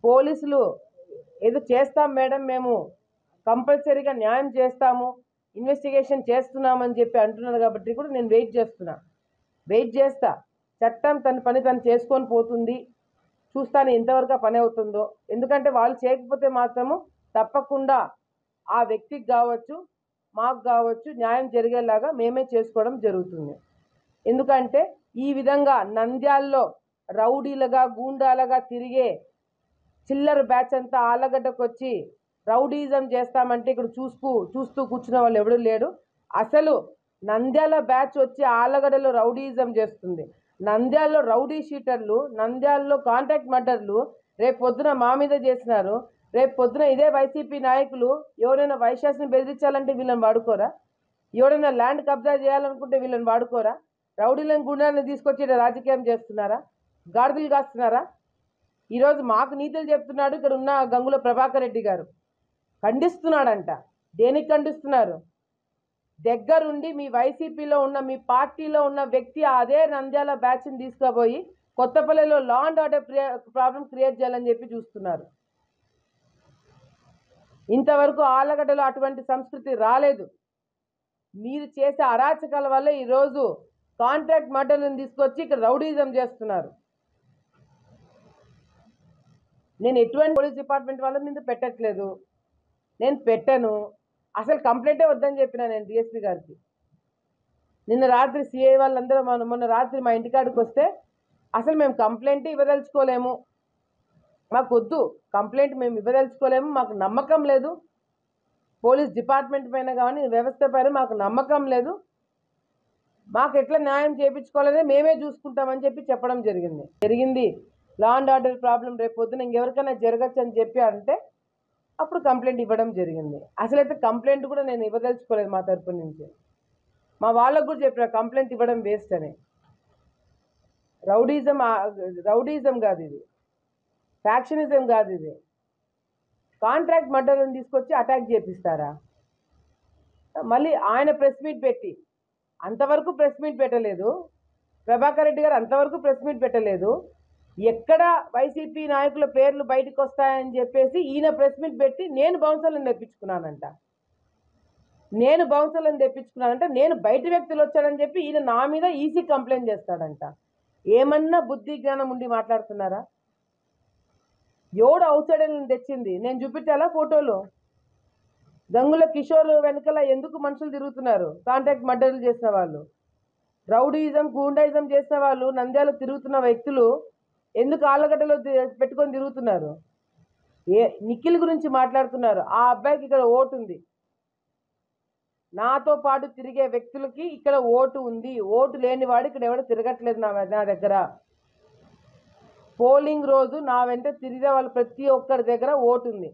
పోలీసులు ఏదో చేస్తాం మేడం, మేము కంపల్సరీగా న్యాయం చేస్తాము, ఇన్వెస్టిగేషన్ చేస్తున్నామని చెప్పి అంటున్నారు. కాబట్టి కూడా నేను వెయిట్ చేస్తా. చట్టం తన పని తను చేసుకొని పోతుంది. చూస్తాను ఎంతవరకు ఆ పని అవుతుందో. ఎందుకంటే వాళ్ళు చేయకపోతే మాత్రము తప్పకుండా ఆ వ్యక్తికి కావచ్చు, మాకు కావచ్చు, న్యాయం జరిగేలాగా మేమే చేసుకోవడం జరుగుతుంది. ఎందుకంటే ఈ విధంగా నంద్యాలలో రౌడీలుగా గూండాలుగా తిరిగే చిల్లర బ్యాచ్ అంతా ఆళ్ళగడ్డకు వచ్చి రౌడీజం చేస్తామంటే ఇక్కడ చూస్తూ కూర్చున్న వాళ్ళు ఎవడూ లేడు. అసలు నంద్యాల బ్యాచ్ వచ్చి ఆళ్ళగడ్డలో రౌడీజం చేస్తుంది. నంద్యాలలో రౌడీ షీటర్లు, నంద్యాలలో కాంట్రాక్ట్ మర్డర్లు రేపు పొద్దున మా మీద చేసినారు. రేపు పొద్దున ఇదే వైసీపీ నాయకులు ఎవరైనా వైశాస్ని బెదిరించాలంటే వీళ్ళని వాడుకోరా? ఎవరైనా ల్యాండ్ కబ్జా చేయాలనుకుంటే వీళ్ళని వాడుకోరా? రౌడీలను గుండాలను తీసుకొచ్చి రాజకీయం చేస్తున్నారా? గాడిదలు కాస్తున్నారా? ఈరోజు మాకు నీతులు చెప్తున్నాడు ఇక్కడ ఉన్న గంగుల ప్రభాకర్ రెడ్డి గారు. ఖండిస్తున్నాడంట. దేనికి ఖండిస్తున్నారు? దగ్గరుండి మీ వైసీపీలో ఉన్న, మీ పార్టీలో ఉన్న వ్యక్తి అదే నంద్యాల బ్యాచ్ని తీసుకుపోయి కొత్తపల్లిలో law and order problem create చేయాలని చెప్పి చూస్తున్నారు. ఇంతవరకు ఆళ్ళగడ్డలో అటువంటి సంస్కృతి రాలేదు. మీరు చేసే అరాచకాల వల్ల ఈరోజు కాంట్రాక్ట్ మర్డర్లను తీసుకొచ్చి ఇక్కడ రౌడీజం చేస్తున్నారు. నేను ఎటువంటి పోలీస్ డిపార్ట్మెంట్ వాళ్ళ మీద పెట్టట్లేదు, నేను పెట్టను. అసలు కంప్లైంటే వద్దని చెప్పిన నేను డిఎస్పీ గారికి. నిన్న రాత్రి సిఐ వాళ్ళందరూ మొన్న రాత్రి మా ఇంటికాడికి వస్తే అసలు మేము కంప్లైంట్ ఇవ్వదలుచుకోలేము, మాకు వద్దు కంప్లైంట్, మేము ఇవ్వదలుచుకోలేము, మాకు నమ్మకం లేదు, పోలీస్ డిపార్ట్మెంట్ పైన కానీ వ్యవస్థ పైన మాకు నమ్మకం లేదు, మాకు ఎట్లా న్యాయం చేయించుకోవాలనే మేమే చూసుకుంటామని చెప్పి చెప్పడం జరిగింది. లా అండ్ ఆర్డర్ ప్రాబ్లం రేపు పొద్దున ఇంకెవరికైనా జరగచ్చు అని చెప్పి అంటే అప్పుడు కంప్లైంట్ ఇవ్వడం జరిగింది. అసలైతే కంప్లైంట్ కూడా నేను ఇవ్వదలుచుకోలేదు మా తరపు నుంచి. మా వాళ్ళకు కూడా చెప్పిన కంప్లైంట్ ఇవ్వడం వేస్ట్ అని. రౌడీజం కాదు ఇది, ఫ్యాక్షనిజం కాదు ఇది. కాంట్రాక్ట్ మర్డర్ని తీసుకొచ్చి అటాక్ చేపిస్తారా? మళ్ళీ ఆయన ప్రెస్ మీట్ పెట్టి అంతవరకు ప్రెస్ మీట్ పెట్టలేదు, ప్రభాకర్ రెడ్డి గారు అంతవరకు ప్రెస్ మీట్ పెట్టలేదు. ఎక్కడ వైసీపీ నాయకుల పేర్లు బయటకు వస్తాయని చెప్పేసి ఈయన ప్రెస్ మీట్ పెట్టి నేను బౌన్సర్లను తెప్పించుకున్నానంట. నేను బయట వ్యక్తులు వచ్చాడని చెప్పి ఈయన నా మీద ఈసీ కంప్లైంట్ చేస్తాడంట. ఏమన్నా బుద్ధి జ్ఞానం ఉండి మాట్లాడుతున్నారా? ఎవడు అవుట్సైడర్లను తెచ్చింది నేను చూపించాలా ఫోటోలు? గంగుల కిషోర్ వెనకాల ఎందుకు మనుషులు తిరుగుతున్నారు? కాంట్రాక్ట్ మర్డర్లు చేసిన వాళ్ళు, రౌడీయిజం గూండాయిజం చేసిన వాళ్ళు, నంద్యాల తిరుగుతున్న వ్యక్తులు ఎందుకు ఆళ్ళగడ్డలో పెట్టుకొని తిరుగుతున్నారు? నిఖిల్ గురించి మాట్లాడుతున్నారు. ఆ అబ్బాయికి ఇక్కడ ఓటు ఉంది, నాతో పాటు తిరిగే వ్యక్తులకి ఇక్కడ ఓటు ఉంది. ఓటు లేనివాడు ఇక్కడ ఎవరు తిరగట్లేదు నా దగ్గర. పోలింగ్ రోజు నా వెంట తిరిగే వాళ్ళు ప్రతి ఒక్కరి దగ్గర ఓటు ఉంది.